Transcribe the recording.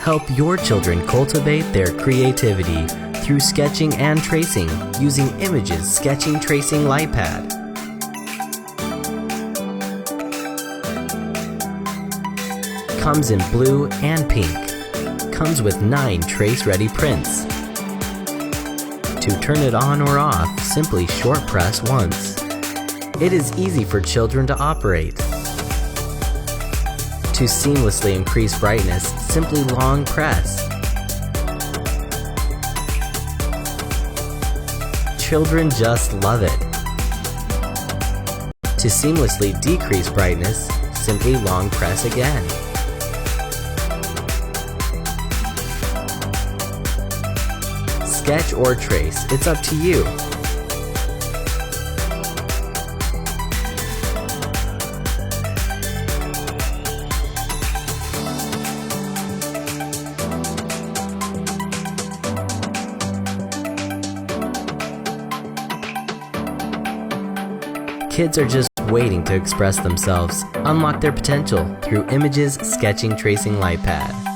Help your children cultivate their creativity through sketching and tracing using Image's Sketching Tracing Light Pad. Comes in blue and pink. Comes with 9 trace-ready prints. To turn it on or off, simply short press once. It is easy for children to operate. To seamlessly increase brightness, simply long press. Children just love it. To seamlessly decrease brightness, simply long press again. Sketch or trace, it's up to you. Kids are just waiting to express themselves, unlock their potential through Image's Sketching Tracing Light Pad.